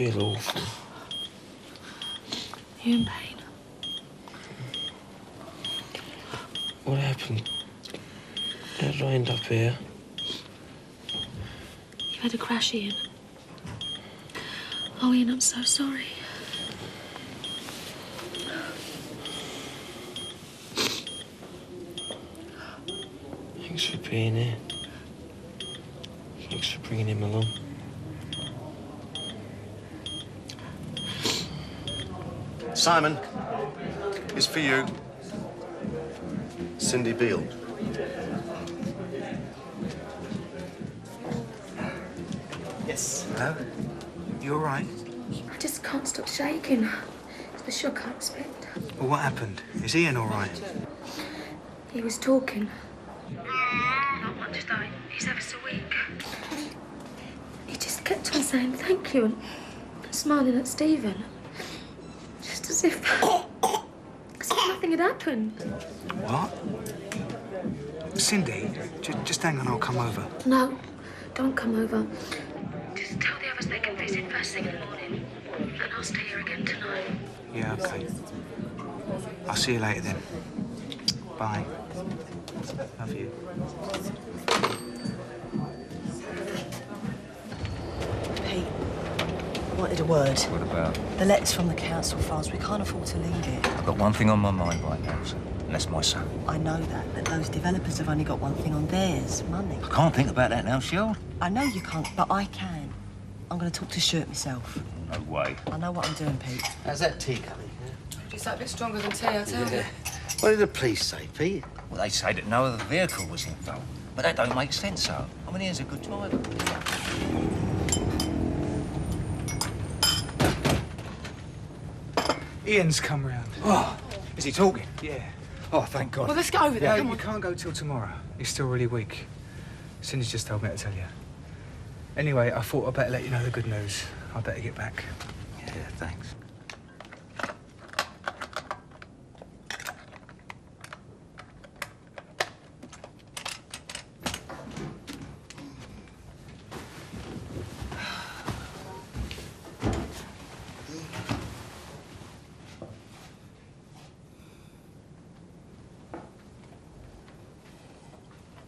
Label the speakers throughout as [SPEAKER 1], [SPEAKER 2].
[SPEAKER 1] feel awful.
[SPEAKER 2] You in pain?
[SPEAKER 1] What happened? How did I end up here?
[SPEAKER 2] You had a crash, Ian. Oh, Ian, I'm so sorry.
[SPEAKER 1] Thanks for being here. Thanks for bringing him along.
[SPEAKER 3] Simon, it's for you. Cindy Beale.
[SPEAKER 4] Yes. Hello? You all right?
[SPEAKER 2] I just can't stop shaking. It's the shock I expect.
[SPEAKER 4] Well, what happened? Is Ian all right?
[SPEAKER 2] He was talking. Not much, though. He's ever so weak. He just kept on saying thank you and smiling at Stephen. Just as if nothing had happened.
[SPEAKER 4] What? Cindy, just hang on, I'll come over.
[SPEAKER 2] No, don't come over. Just tell the others they can visit first thing in the morning. And I'll stay here again tonight.
[SPEAKER 4] Yeah, OK. I'll see you later then. Bye. Love you.
[SPEAKER 5] Pete, I wanted a word.
[SPEAKER 6] What about?
[SPEAKER 5] The letters from the council files, we can't afford to leave it.
[SPEAKER 6] I've got one thing on my mind right now, sir. And that's my son.
[SPEAKER 5] I know that, but those developers have only got one thing on theirs, money.
[SPEAKER 6] I can't think about that now, Shield.
[SPEAKER 5] I know you can't, but I can. I'm going to talk to Shirt myself.
[SPEAKER 6] No way.
[SPEAKER 5] I know what I'm doing, Pete.
[SPEAKER 7] How's that tea coming?
[SPEAKER 8] It's that bit stronger than tea, I tell you.
[SPEAKER 7] What did the police say, Pete?
[SPEAKER 6] Well, they say that no other vehicle was involved. But that don't make sense, so. I mean, Ian's a good driver.
[SPEAKER 4] Ian's come round.
[SPEAKER 6] Oh, is he talking?
[SPEAKER 4] Yeah.
[SPEAKER 6] Oh, thank God.
[SPEAKER 8] Well, let's get over there.
[SPEAKER 4] Yeah,
[SPEAKER 8] Come
[SPEAKER 4] you
[SPEAKER 8] on.
[SPEAKER 4] can't go till tomorrow. He's still really weak. Cindy's just told me to tell you. Anyway, I thought I'd better let you know the good news. I'd better get back.
[SPEAKER 6] Yeah, thanks.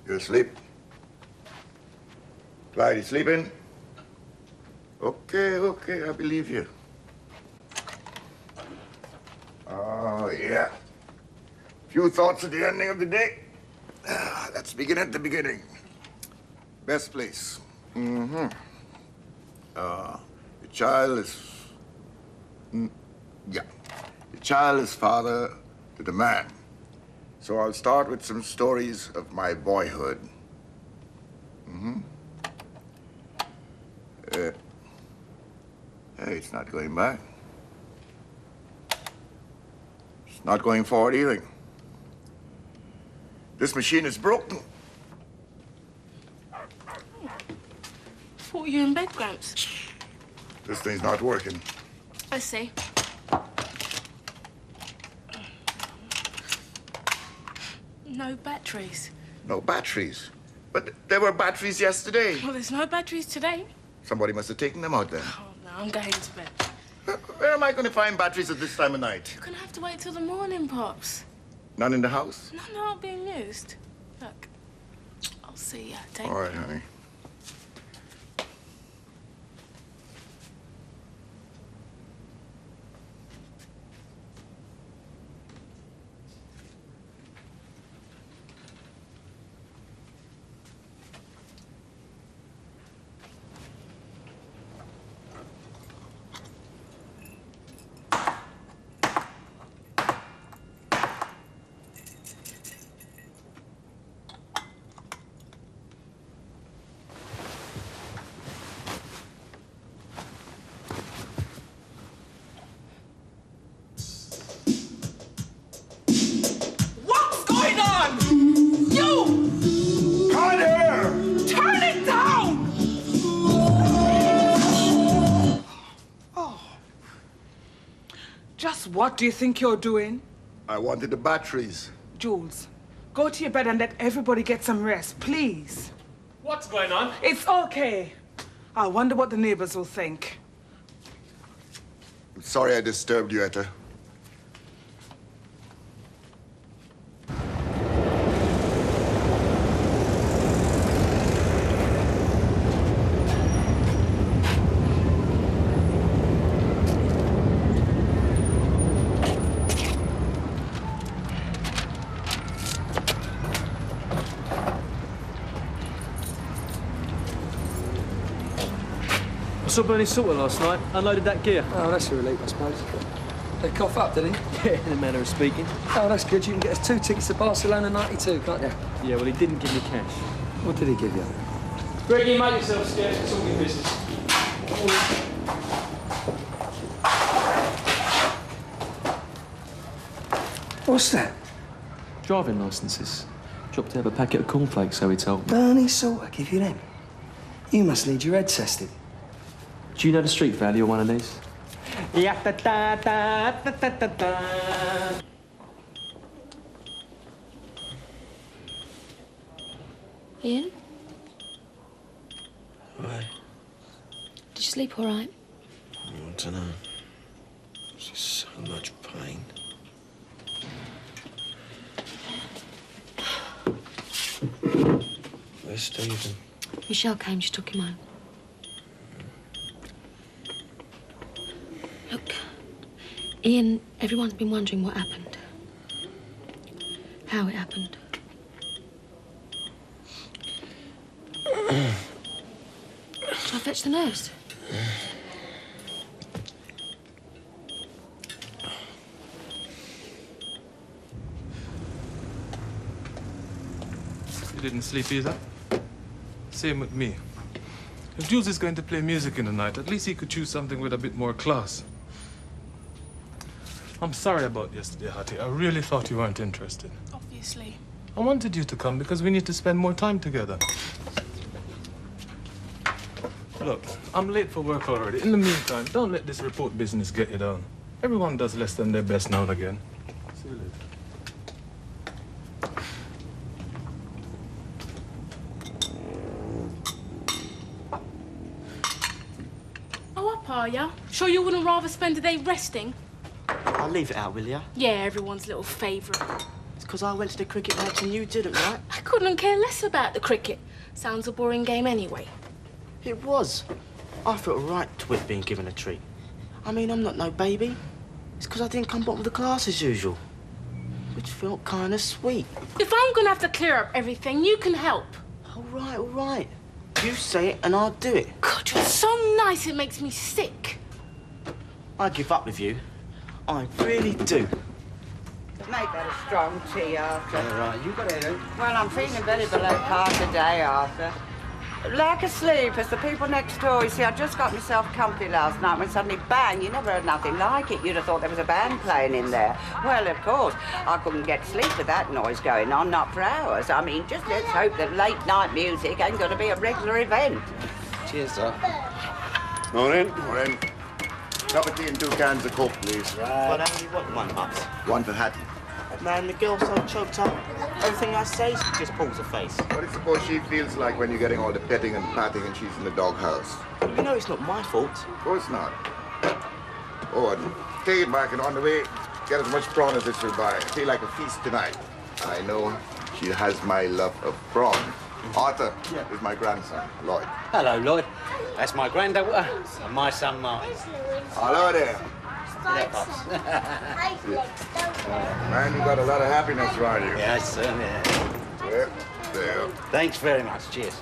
[SPEAKER 9] You asleep? Clyde, you sleeping? Okay, I believe you. Oh, yeah. Few thoughts at the ending of the day. Let's begin at the beginning. Best place. The child is... yeah. The child is father to the man. So I'll start with some stories of my boyhood. Hey, it's not going back. It's not going forward either. This machine is broken.
[SPEAKER 2] Thought you were in bed, Gramps.
[SPEAKER 9] This thing's not working.
[SPEAKER 2] I see. No batteries.
[SPEAKER 9] No batteries. But there were batteries yesterday.
[SPEAKER 2] Well, there's no batteries today.
[SPEAKER 9] Somebody must have taken them out then.
[SPEAKER 2] Oh, no, I'm going to bed.
[SPEAKER 9] Where am I going to find batteries at this time of night?
[SPEAKER 2] You're going to have to wait till the morning, Pops.
[SPEAKER 9] None in the house?
[SPEAKER 2] No, they're not being used. Look, I'll see you. Take
[SPEAKER 9] All right, honey.
[SPEAKER 10] What do you think you're doing?
[SPEAKER 9] I wanted the batteries.
[SPEAKER 10] Jules, go to your bed and let everybody get some rest, please.
[SPEAKER 1] What's going on?
[SPEAKER 10] It's okay. I wonder what the neighbors will think.
[SPEAKER 9] Sorry I disturbed you, Etta.
[SPEAKER 11] I saw Bernie Salter last night. Unloaded that gear.
[SPEAKER 12] Oh, that's a relief, I suppose. They cough up, did he?
[SPEAKER 11] Yeah, in a manner of speaking.
[SPEAKER 12] Oh, that's good. You can get us 2 tickets to Barcelona '92, can't you?
[SPEAKER 11] Yeah, well, he didn't give me cash.
[SPEAKER 12] What did he give you?
[SPEAKER 11] Greggy, make yourself scarce. It's all your business.
[SPEAKER 12] What's that?
[SPEAKER 11] Driving licences. Dropped out a packet of cornflakes, so he told me.
[SPEAKER 12] Bernie Salter give you them? You must need your head tested.
[SPEAKER 11] Do you know the street value of one of these? Yeah, da da da da da da da.
[SPEAKER 2] Ian,
[SPEAKER 1] Why?
[SPEAKER 2] did you sleep all right?
[SPEAKER 1] I don't know. It's just so much pain. Where's Stephen?
[SPEAKER 2] Michelle came, she took him home. Look, Ian, everyone's been wondering what happened. How it happened. Shall I fetch the nurse?
[SPEAKER 13] You didn't sleep either? Same with me. If Jules is going to play music in the night, at least he could choose something with a bit more class. I'm sorry about yesterday, Hattie. I really thought you weren't interested.
[SPEAKER 8] Obviously.
[SPEAKER 13] I wanted you to come because we need to spend more time together. Look, I'm late for work already. In the meantime, don't let this report business get you down. Everyone does less than their best now and again. See you later.
[SPEAKER 8] Oh, up, are ya? Sure you wouldn't rather spend a day resting?
[SPEAKER 7] I'll leave it out, will ya?
[SPEAKER 8] Yeah, everyone's little favourite.
[SPEAKER 7] It's because I went to the cricket match and you didn't, right?
[SPEAKER 8] I couldn't care less about the cricket. Sounds a boring game anyway.
[SPEAKER 7] It was. I felt right to it being given a treat. I mean, I'm not no baby. It's because I didn't come bottom of the class as usual. Which felt kind of sweet.
[SPEAKER 8] If I'm gonna have to clear up everything, you can help.
[SPEAKER 7] All right, all right. You say it and I'll do it.
[SPEAKER 8] God, you're so nice it makes me sick.
[SPEAKER 7] I give up with you. I really do.
[SPEAKER 14] Make that a strong tea, Arthur.
[SPEAKER 7] All right, you got it,
[SPEAKER 14] Well, I'm feeling very below par today, Arthur. Lack of sleep, as the people next door. You see, I just got myself comfy last night when suddenly, bang, you never heard nothing like it. You'd have thought there was a band playing in there. Well, of course, I couldn't get to sleep with that noise going on, not for hours. I mean, just let's hope that late-night music ain't going to be a regular event.
[SPEAKER 7] Cheers, sir.
[SPEAKER 9] Morning. Morning. Cup of tea and 2 cans of Coke, please.
[SPEAKER 7] But I only want one, Mups.
[SPEAKER 9] One for Hattie.
[SPEAKER 7] Man, the girl's so choked up. Everything I say, she just pulls her face.
[SPEAKER 9] What do you suppose she feels like when you're getting all the petting and patting and she's in the doghouse?
[SPEAKER 7] You know it's not my fault.
[SPEAKER 9] Of course not. Oh, and take it back and on the way, get as much prawn as this will buy. Feel like a feast tonight. I know she has my love of prawn. Arthur is my grandson, Lloyd.
[SPEAKER 15] Hello, Lloyd. That's my granddaughter and my son, Martin.
[SPEAKER 9] Hello there.
[SPEAKER 15] Yeah, Pops.
[SPEAKER 9] Man, you got a lot of happiness around you.
[SPEAKER 15] Yes, sir, yeah.
[SPEAKER 9] There, there.
[SPEAKER 15] Thanks very much. Cheers.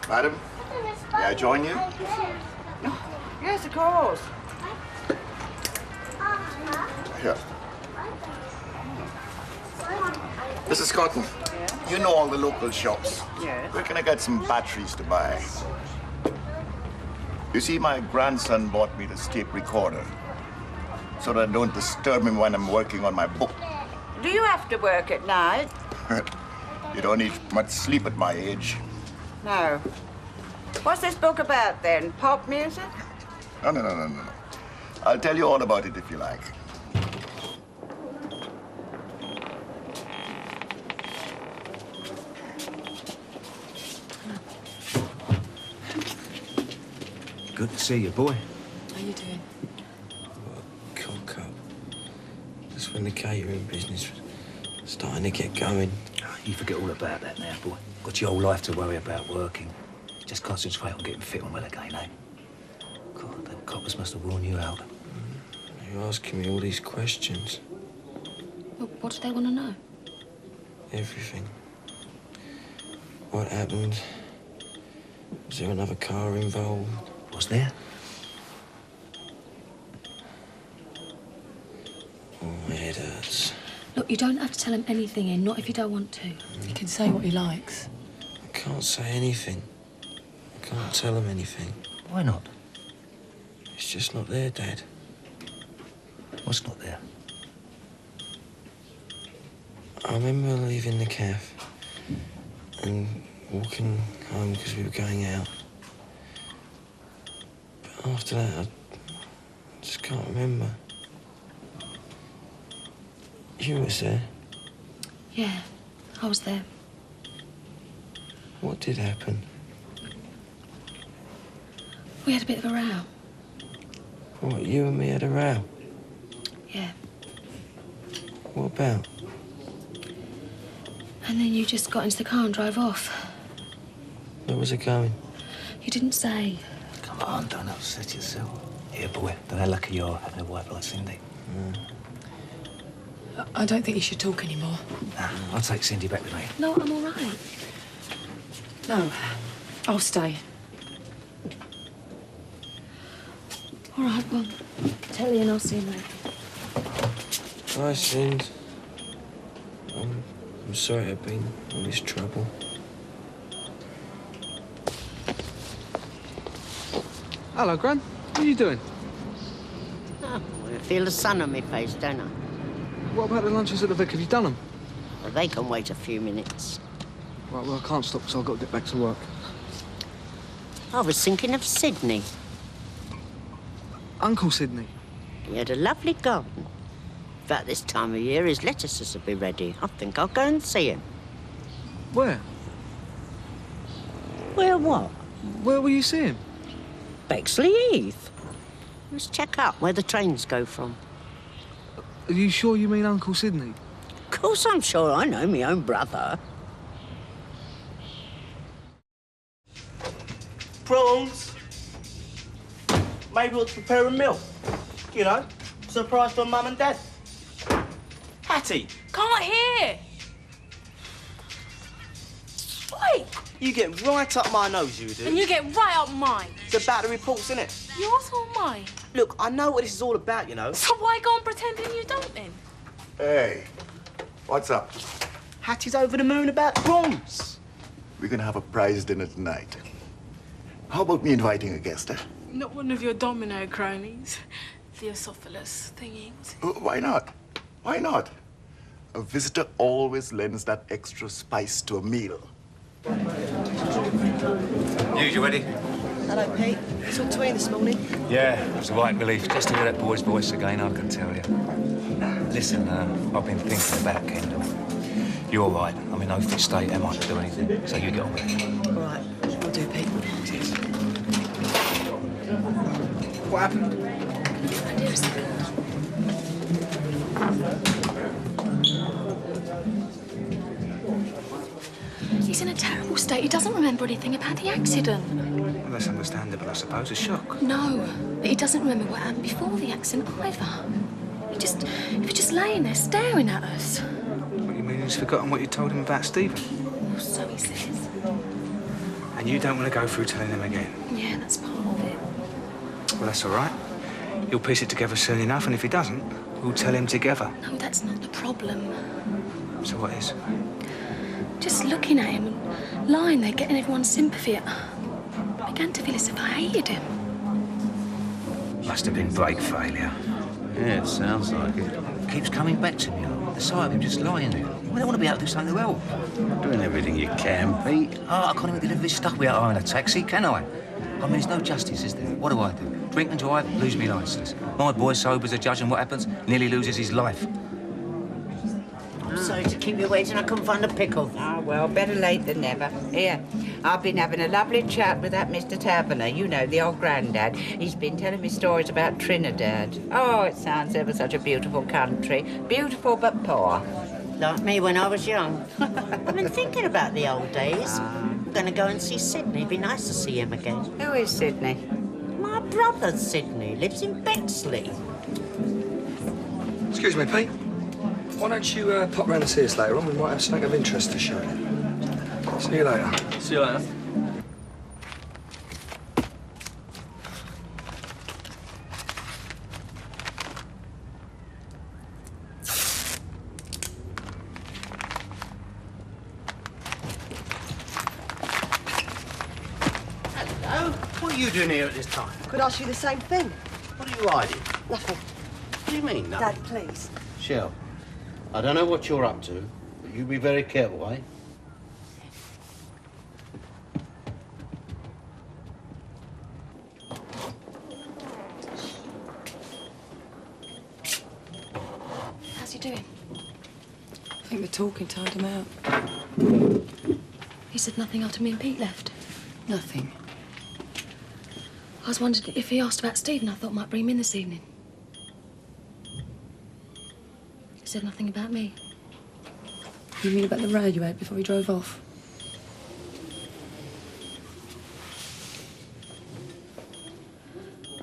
[SPEAKER 9] Madam, may I join you?
[SPEAKER 14] Yes, of course.
[SPEAKER 9] Here. Mrs. Cotton, you know all the local shops.
[SPEAKER 14] Yes.
[SPEAKER 9] Where can I get some batteries to buy? You see, my grandson bought me this tape recorder so that I don't disturb him when I'm working on my book.
[SPEAKER 14] Do you have to work at night?
[SPEAKER 9] You don't need much sleep at my age.
[SPEAKER 14] No. What's this book about, then? Pop music?
[SPEAKER 9] No. I'll tell you all about it if you like.
[SPEAKER 6] Good to see you, boy.
[SPEAKER 16] How you doing?
[SPEAKER 1] Cock up. That's when the catering business was starting to get going.
[SPEAKER 6] You forget all about that now, boy. Got your whole life to worry about working. Just concentrate on getting fit and well again, eh? God, them coppers must have worn you out.
[SPEAKER 1] You're asking me all these questions.
[SPEAKER 2] Well, what do they want to know?
[SPEAKER 1] Everything. What happened? Was there another car involved?
[SPEAKER 6] Was there?
[SPEAKER 1] Oh, my head hurts.
[SPEAKER 2] Look, you don't have to tell him anything, Ian, not if you don't want to.
[SPEAKER 16] He can say what he likes.
[SPEAKER 1] I can't say anything. I can't tell him anything.
[SPEAKER 6] Why not?
[SPEAKER 1] It's just not there, Dad.
[SPEAKER 6] What's not there?
[SPEAKER 1] I remember leaving the cafe and walking home because we were going out. But after that, I just can't remember. You was there.
[SPEAKER 2] Yeah, I was there.
[SPEAKER 1] What did happen?
[SPEAKER 2] We had a bit of a row.
[SPEAKER 1] What, you and me had a row?
[SPEAKER 2] Yeah.
[SPEAKER 1] What about?
[SPEAKER 2] And then you just got into the car and drove off.
[SPEAKER 1] Where was it going?
[SPEAKER 2] You didn't say.
[SPEAKER 6] Come on, don't upset yourself. Here, boy, don't how lucky you are having a wife like Cindy.
[SPEAKER 16] I don't think you should talk anymore.
[SPEAKER 6] Nah, I'll take Cindy back with me.
[SPEAKER 2] No, I'm all right.
[SPEAKER 16] No, I'll stay.
[SPEAKER 2] All right, well, tell Ian I'll see him later.
[SPEAKER 1] I sinned. I'm sorry I've been all this trouble.
[SPEAKER 4] Hello, Gran. What are you doing?
[SPEAKER 17] Oh, I feel the sun on my face, don't I?
[SPEAKER 4] What about the lunches at the Vic? Have you done them?
[SPEAKER 17] Well, they can wait a few minutes.
[SPEAKER 4] Right, well, I can't stop because I've got to get back to work.
[SPEAKER 17] I was thinking of Sydney.
[SPEAKER 4] Uncle Sydney?
[SPEAKER 17] He had a lovely garden. About this time of year, his lettuces will be ready. I think I'll go and see him.
[SPEAKER 4] Where?
[SPEAKER 17] Where what?
[SPEAKER 4] Where will you see him?
[SPEAKER 17] Bexley Heath. Let's check out where the trains go from.
[SPEAKER 4] Are you sure you mean Uncle Sydney?
[SPEAKER 17] Of course I'm sure I know my own brother.
[SPEAKER 7] Prawns. Maybe we'll prepare a meal. You know, surprise for Mum and Dad. Hattie,
[SPEAKER 8] Can't hear. Wait.
[SPEAKER 7] you get right up my nose, you do.
[SPEAKER 8] And you get right up mine.
[SPEAKER 7] It's about the reports, innit?
[SPEAKER 8] Yours or mine?
[SPEAKER 7] Look, I know what this is all about, you know.
[SPEAKER 8] So why go on pretending you don't then?
[SPEAKER 9] Hey, what's up?
[SPEAKER 7] Hattie's over the moon about prawns.
[SPEAKER 9] We're gonna have a prize dinner tonight. How about me inviting a guest, eh?
[SPEAKER 8] Not one of your domino cronies. Theosophilus thingy.
[SPEAKER 9] Why not? Why not? A visitor always lends that extra spice to a meal.
[SPEAKER 6] You ready?
[SPEAKER 5] Hello, Pete. Talked to Ian this morning.
[SPEAKER 6] Yeah, it was a right relief just to hear that boy's voice again, I can tell you. Listen, I've been thinking about Kendall. You're all right. I'm in no fit state, am I, to do anything? So you get on with it.
[SPEAKER 5] All right, we'll do, Pete.
[SPEAKER 6] Cheers.
[SPEAKER 4] What happened?
[SPEAKER 2] He's in a terrible state. He doesn't remember anything about the accident.
[SPEAKER 4] Well, that's understandable, I suppose. A shock.
[SPEAKER 2] No, but he doesn't remember what happened before the accident either. He was just laying there staring at us.
[SPEAKER 4] What, you mean he's forgotten what you told him about Stephen?
[SPEAKER 2] Well, so he says.
[SPEAKER 4] And you don't want to go through telling him again?
[SPEAKER 2] Yeah, that's part of it.
[SPEAKER 4] Well, that's all right. He'll piece it together soon enough, and if he doesn't, we'll tell him together.
[SPEAKER 2] No, that's not the problem.
[SPEAKER 4] So what is?
[SPEAKER 2] Just looking at him and lying there, getting everyone's sympathy. I began to feel as if I hated him.
[SPEAKER 6] Must have been brake failure. Yeah, it sounds like it. Keeps coming back to me. The sight of him just lying there. Well, I want to be able to do something to help.
[SPEAKER 15] Doing everything you can, Pete.
[SPEAKER 6] Oh, I can't even deliver this stuff without hiring a taxi, can I? I mean, there's no justice, is there? What do? Drink and drive, lose me licence. My boy sober's a judge, and what happens? Nearly loses his life.
[SPEAKER 17] I'm sorry to keep you waiting. I couldn't find a pickle.
[SPEAKER 14] Ah, well, better late than never. Here, I've been having a lovely chat with that Mr. Taverner, you know, the old granddad. He's been telling me stories about Trinidad. Oh, it sounds ever such a beautiful country. Beautiful but poor.
[SPEAKER 17] Like me when I was young. I've been thinking about the old days. I'm going to go and see Sydney. It'd be nice to see him again.
[SPEAKER 14] Who is Sydney?
[SPEAKER 17] My brother, Sydney, lives in Bexley.
[SPEAKER 12] Excuse me, Pete. Why don't you pop round and see us later on? We might have something of interest to show you. See you later.
[SPEAKER 11] See you later.
[SPEAKER 15] Hello? What are you doing here at this time?
[SPEAKER 18] Could ask you the same thing.
[SPEAKER 15] What are you hiding?
[SPEAKER 18] Nothing.
[SPEAKER 15] What do you mean, nothing?
[SPEAKER 18] Dad, please.
[SPEAKER 15] Shell, I don't know what you're up to, but you be very careful, eh?
[SPEAKER 16] How's he doing? I think the talking tired him out. He said nothing after me and Pete left? Nothing. I was wondering if he asked about Stephen. I thought might bring him in this evening. He said nothing about me. You mean about the row you had before he drove off?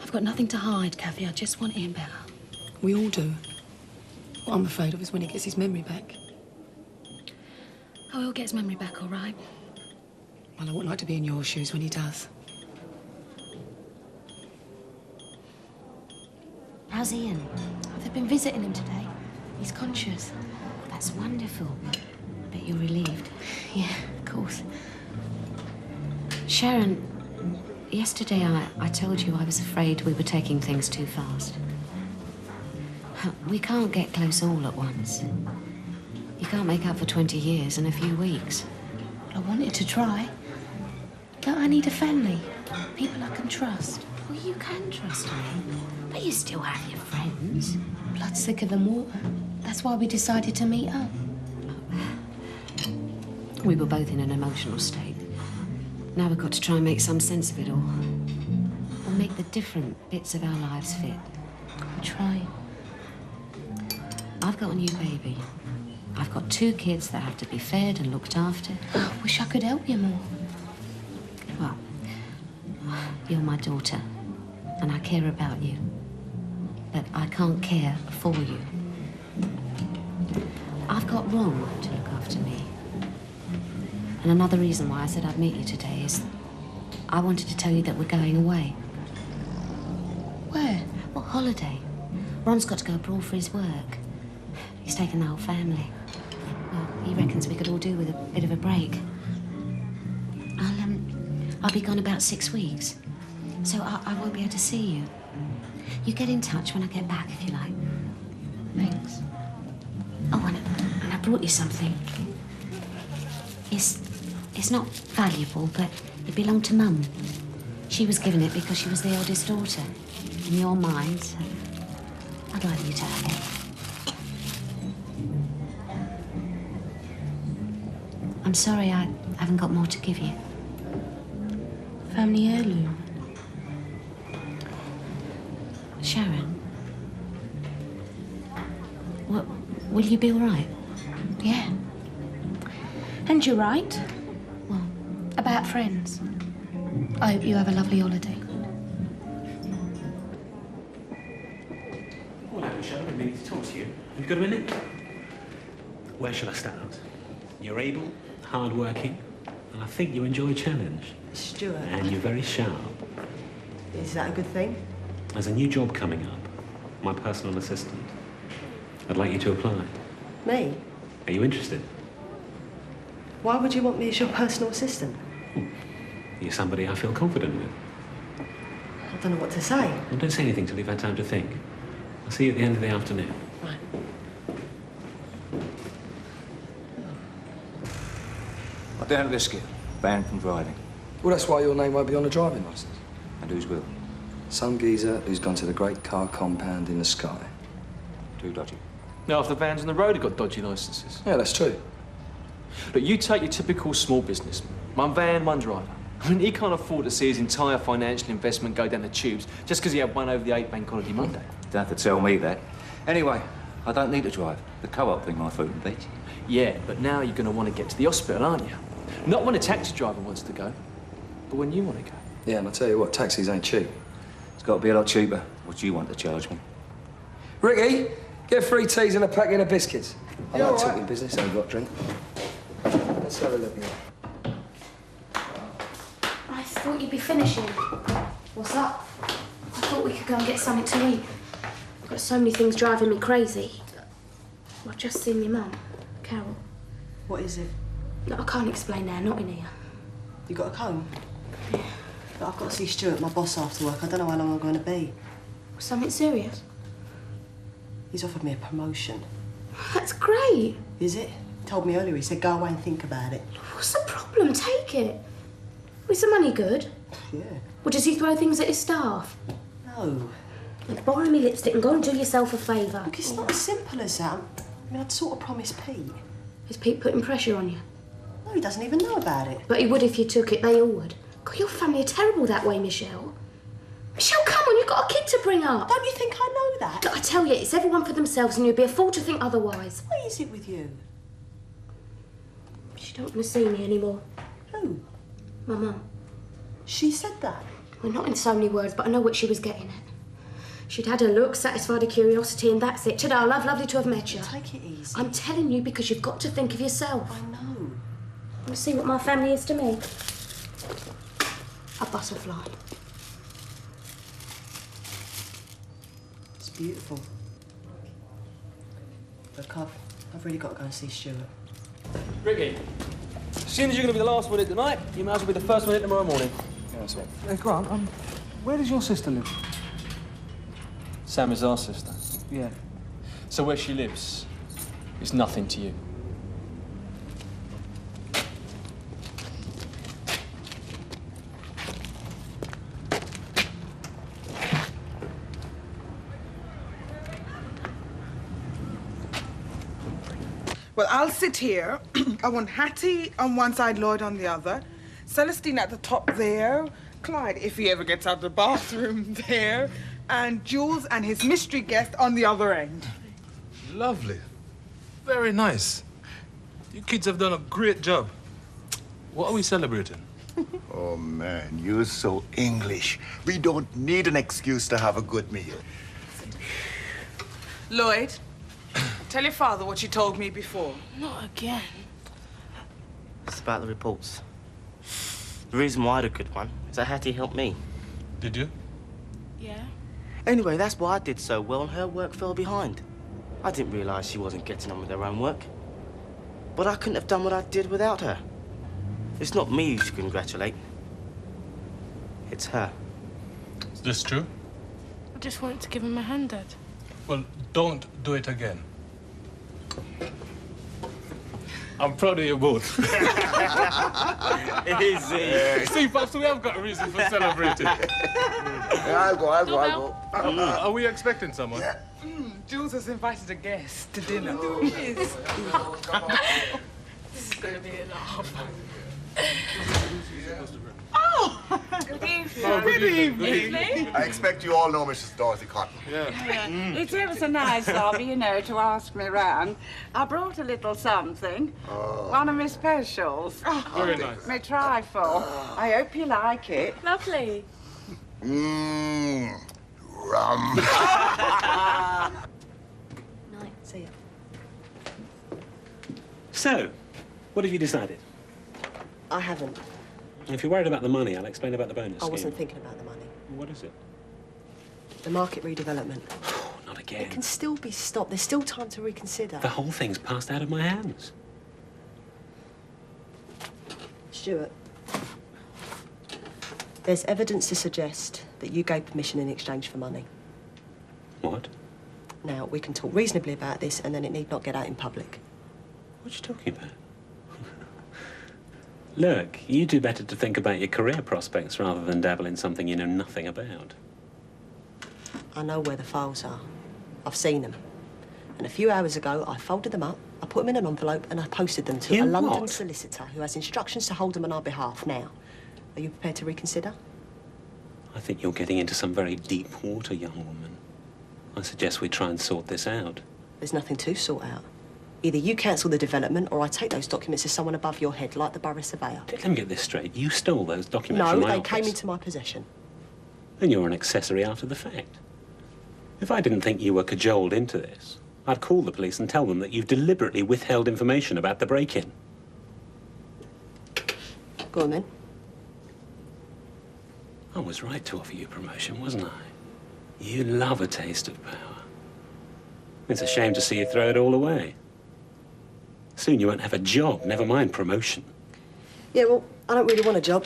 [SPEAKER 16] I've got nothing to hide, Kathy. I just want Ian better. We all do. What I'm afraid of is when he gets his memory back. Oh, he'll get his memory back, all right. Well, I wouldn't like to be in your shoes when he does.
[SPEAKER 2] How's Ian? They've been visiting him today. He's conscious.
[SPEAKER 19] That's wonderful. Bet you're relieved.
[SPEAKER 2] Yeah, of course.
[SPEAKER 19] Sharon, yesterday I told you I was afraid we were taking things too fast. We can't get close all at once. You can't make up for 20 years in a few weeks.
[SPEAKER 2] I wanted to try. But I need a family. People I can trust.
[SPEAKER 19] Well, you can trust me. But you still have your friends.
[SPEAKER 2] Blood's thicker than water. That's why we decided to meet up.
[SPEAKER 19] We were both in an emotional state. Now we've got to try and make some sense of it all. We'll make the different bits of our lives fit.
[SPEAKER 2] I'm trying.
[SPEAKER 19] I've got a new baby. I've got 2 kids that have to be fed and looked after.
[SPEAKER 2] I wish I could help you more.
[SPEAKER 19] Well, you're my daughter, and I care about you. But I can't care for you. I've got Ron to look after me. And another reason why I said I'd meet you today is I wanted to tell you that we're going away.
[SPEAKER 2] Where?
[SPEAKER 19] Well, holiday. Ron's got to go abroad for his work. He's taken the whole family. Well, he reckons we could all do with a bit of a break. I'll be gone about 6 weeks, so I won't be able to see you. You get in touch when I get back, if you like.
[SPEAKER 2] Thanks.
[SPEAKER 19] Oh, and I brought you something. It's not valuable, but it belonged to Mum. She was given it because she was the eldest daughter. In your mind, so I'd like you to have it. I'm sorry I haven't got more to give you.
[SPEAKER 2] Family heirloom.
[SPEAKER 19] Sharon, will you be all right?
[SPEAKER 2] Yeah. And you're right.
[SPEAKER 19] What?
[SPEAKER 2] About friends. I hope you have a lovely holiday.
[SPEAKER 20] Hello, Sharon. I'm meaning to talk to you. Have you got a minute? Where shall I start? You're able, hard-working, and I think you enjoy a challenge.
[SPEAKER 18] Stuart.
[SPEAKER 20] And you're very sharp.
[SPEAKER 18] Is that a good thing?
[SPEAKER 20] There's a new job coming up. My personal assistant. I'd like you to apply.
[SPEAKER 18] Me?
[SPEAKER 20] Are you interested?
[SPEAKER 18] Why would you want me as your personal assistant?
[SPEAKER 20] You're somebody I feel confident with.
[SPEAKER 18] I don't know what to say.
[SPEAKER 20] Well, don't say anything till you've had time to think. I'll see you at the end of the afternoon.
[SPEAKER 18] Right.
[SPEAKER 6] I don't risk it. Banned from driving.
[SPEAKER 12] Well, that's why your name won't be on the driving licence.
[SPEAKER 6] And whose will?
[SPEAKER 12] Some geezer who's gone to the great car compound in the sky.
[SPEAKER 6] Too dodgy.
[SPEAKER 11] Now, if the vans on the road have got dodgy licences.
[SPEAKER 12] Yeah, that's true.
[SPEAKER 11] Look, you take your typical small business. One van, one driver. I mean, he can't afford to see his entire financial investment go down the tubes just because he had one over the 8 Bank Holiday Monday.
[SPEAKER 6] Don't have to tell me that. Anyway, I don't need to drive. The co-op bring my food and beach.
[SPEAKER 11] Yeah, but now you're going to want to get to the hospital, aren't you? Not when a taxi driver wants to go, but when you want to go.
[SPEAKER 12] Yeah, and I tell you what, taxis ain't cheap.
[SPEAKER 6] It's got to be a lot cheaper. What do you want to charge me?
[SPEAKER 12] Ricky, get 3 teas and a packet of biscuits. I
[SPEAKER 7] You
[SPEAKER 12] like
[SPEAKER 7] all right?
[SPEAKER 12] talking business, I've got a drink. Let's have a look here.
[SPEAKER 2] I thought you'd be finishing. What's up? I thought we could go and get something to eat. I've got so many things driving me crazy. I've just seen your mum, Carol.
[SPEAKER 18] What is it?
[SPEAKER 2] No, I can't explain now, not in here.
[SPEAKER 18] You got a comb? Yeah. But I've got to see Stuart, my boss, after work. I don't know how long I'm going to be.
[SPEAKER 2] Something serious?
[SPEAKER 18] He's offered me a promotion.
[SPEAKER 2] That's great.
[SPEAKER 18] Is it? He told me earlier, he said, go away and think about it.
[SPEAKER 2] What's the problem? Take it. Is the money good?
[SPEAKER 18] Yeah.
[SPEAKER 2] Or does he throw things at his staff?
[SPEAKER 18] No.
[SPEAKER 2] Like, borrow me lipstick and go and do yourself a favour.
[SPEAKER 18] Look, it's not as simple as that. I mean, I'd sort of promised Pete.
[SPEAKER 2] Is Pete putting pressure on you?
[SPEAKER 18] No, he doesn't even know about it.
[SPEAKER 2] But he would if you took it. They all would. God, your family are terrible that way, Michelle. Michelle, come on, you've got a kid to bring up.
[SPEAKER 18] Don't you think I know that?
[SPEAKER 2] Look, I tell you, it's everyone for themselves and you'd be a fool to think otherwise.
[SPEAKER 18] What is it with you?
[SPEAKER 2] She don't want to see me anymore.
[SPEAKER 18] Who?
[SPEAKER 2] My mum.
[SPEAKER 18] She said that?
[SPEAKER 2] Well, not in so many words, but I know what she was getting at. She'd had her look, satisfied her curiosity, and that's it. Ta-da, love, lovely to have met you.
[SPEAKER 18] Take it easy.
[SPEAKER 2] I'm telling you because you've got to think of yourself.
[SPEAKER 18] I know.
[SPEAKER 2] You see what my family is to me? A butterfly.
[SPEAKER 18] It's beautiful. Look, I've really got to go and see Stuart.
[SPEAKER 11] Ricky, as soon as you're going to be the last one in tonight, you might as well be the first one in tomorrow morning.
[SPEAKER 12] Yeah, that's right.
[SPEAKER 4] Hey, Grant, where does your sister live?
[SPEAKER 11] Sam is our sister.
[SPEAKER 4] Yeah.
[SPEAKER 11] So where she lives is nothing to you.
[SPEAKER 10] Well, I'll sit here. I want Hattie on one side, Lloyd on the other. Celestine at the top there. Clyde, if he ever gets out of the bathroom, there. And Jules and his mystery guest on the other end.
[SPEAKER 13] Lovely. Very nice. You kids have done a great job. What are we celebrating?
[SPEAKER 9] Oh, man, you're so English. We don't need an excuse to have a good meal.
[SPEAKER 10] Lloyd, tell your father what you told me before.
[SPEAKER 8] Not again.
[SPEAKER 7] It's about the reports. The reason why I had a good one is that Hattie helped me.
[SPEAKER 13] Did you?
[SPEAKER 8] Yeah.
[SPEAKER 7] Anyway, that's why I did so well and her work fell behind. I didn't realise she wasn't getting on with her own work. But I couldn't have done what I did without her. It's not me you should congratulate. It's her.
[SPEAKER 13] Is this true?
[SPEAKER 8] I just wanted to give him a hand, Dad.
[SPEAKER 13] Well, don't do it again. I'm proud of you both.
[SPEAKER 7] Easy.
[SPEAKER 13] See, Pops, we have got a reason for celebrating.
[SPEAKER 9] I'll go.
[SPEAKER 13] Are we expecting someone?
[SPEAKER 9] Yeah.
[SPEAKER 10] Jules has invited a guest to dinner.
[SPEAKER 8] This is going to be a laugh.
[SPEAKER 10] Oh!
[SPEAKER 8] Good evening.
[SPEAKER 10] Oh, good evening.
[SPEAKER 9] I expect you all know Mrs. Dorothy Cotton.
[SPEAKER 14] Yeah. It's ever so nice of you, to ask me round. I brought a little something. One of my specials.
[SPEAKER 13] Very nice.
[SPEAKER 14] My trifle. I hope you like it.
[SPEAKER 8] Lovely.
[SPEAKER 9] Mmm. Rum.
[SPEAKER 18] Night. See ya.
[SPEAKER 20] So, what have you decided?
[SPEAKER 18] I haven't.
[SPEAKER 20] If you're worried about the money, I'll explain about the bonus
[SPEAKER 18] I
[SPEAKER 20] scheme.
[SPEAKER 18] wasn't thinking about the money.
[SPEAKER 20] What is it?
[SPEAKER 18] The market redevelopment.
[SPEAKER 20] Not again.
[SPEAKER 18] It can still be stopped. There's still time to reconsider.
[SPEAKER 20] The whole thing's passed out of my hands.
[SPEAKER 18] Stuart, there's evidence to suggest that you gave permission in exchange for money.
[SPEAKER 20] What?
[SPEAKER 18] Now, we can talk reasonably about this and then it need not get out in public.
[SPEAKER 20] What are you talking about? Look, you do better to think about your career prospects rather than dabble in something you know nothing about.
[SPEAKER 18] I know where the files are. I've seen them. And a few hours ago, I folded them up, I put them in an envelope, and I posted them to a London solicitor who has instructions to hold them on our behalf now. Are you prepared to reconsider?
[SPEAKER 20] I think you're getting into some very deep water, young woman. I suggest we try and sort this out.
[SPEAKER 18] There's nothing to sort out. Either you cancel the development or I take those documents to someone above your head, like the borough surveyor.
[SPEAKER 20] Let me get this straight. You stole those documents from
[SPEAKER 18] No,
[SPEAKER 20] my
[SPEAKER 18] they
[SPEAKER 20] office.
[SPEAKER 18] came into my possession.
[SPEAKER 20] Then you're an accessory after the fact. If I didn't think you were cajoled into this, I'd call the police and tell them that you've deliberately withheld information about the break-in.
[SPEAKER 18] Go on, then.
[SPEAKER 20] I was right to offer you promotion, wasn't I? You love a taste of power. It's a shame to see you throw it all away. Soon you won't have a job, never mind promotion.
[SPEAKER 18] Yeah, well, I don't really want a job.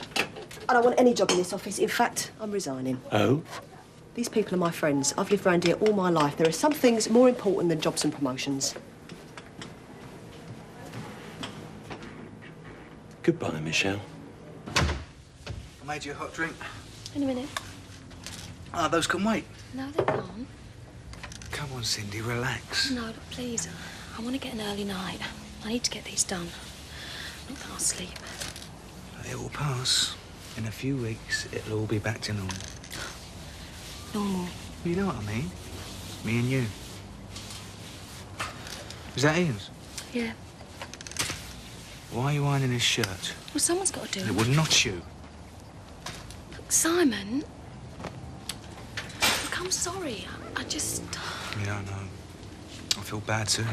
[SPEAKER 18] I don't want any job in this office. In fact, I'm resigning.
[SPEAKER 20] Oh?
[SPEAKER 18] These people are my friends. I've lived around here all my life. There are some things more important than jobs and promotions.
[SPEAKER 20] Goodbye, Michelle.
[SPEAKER 4] I made you a hot drink.
[SPEAKER 2] In a minute.
[SPEAKER 4] Ah, those can wait.
[SPEAKER 2] No, they can't.
[SPEAKER 4] Come on, Cindy, relax.
[SPEAKER 2] No, please. I want to get an early night. I need to get these done. Not that I'll sleep.
[SPEAKER 4] It will pass. In a few weeks, it'll all be back to normal.
[SPEAKER 2] Normal.
[SPEAKER 4] Well, you know what I mean? Me and you. Is that Ian's?
[SPEAKER 2] Yeah.
[SPEAKER 4] Why are you ironing his shirt?
[SPEAKER 2] Well, someone's got to do
[SPEAKER 4] It
[SPEAKER 2] it.
[SPEAKER 4] would not you.
[SPEAKER 2] Look, Simon. Look, I'm sorry. I just...
[SPEAKER 4] Yeah, I know. I feel bad too.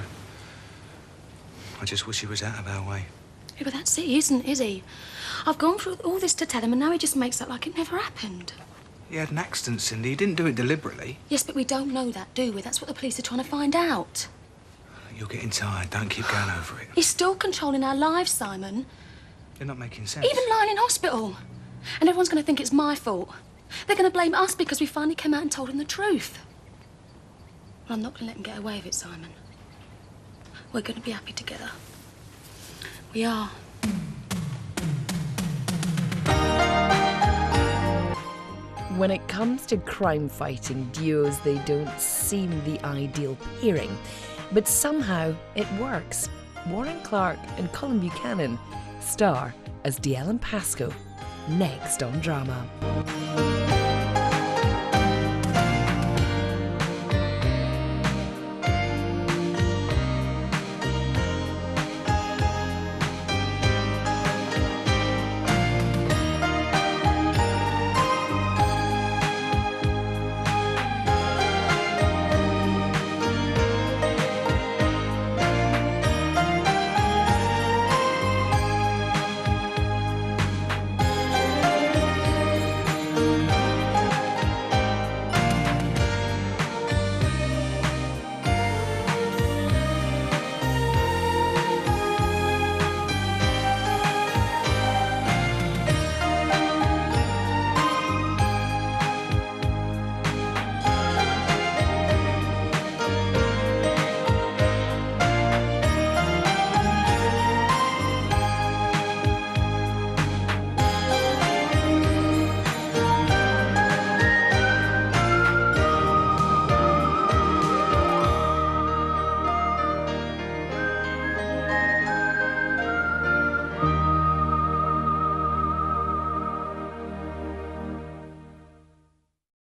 [SPEAKER 4] I just wish he was out of our way.
[SPEAKER 2] Yeah, but that's it, is he? I've gone through all this to tell him, and now he just makes it like it never happened.
[SPEAKER 4] He had an accident, Cindy. He didn't do it deliberately.
[SPEAKER 2] Yes, but we don't know that, do we? That's what the police are trying to find out.
[SPEAKER 4] You're getting tired. Don't keep going over it.
[SPEAKER 2] He's still controlling our lives, Simon.
[SPEAKER 4] You're not making sense.
[SPEAKER 2] Even lying in hospital. And everyone's going to think it's my fault. They're going to blame us because we finally came out and told him the truth. Well, I'm not going to let him get away with it, Simon. We're going to be happy together. We are.
[SPEAKER 21] When it comes to crime-fighting duos, they don't seem the ideal pairing. But somehow it works. Warren Clark and Colin Buchanan star as DL and Pasco, next on Drama.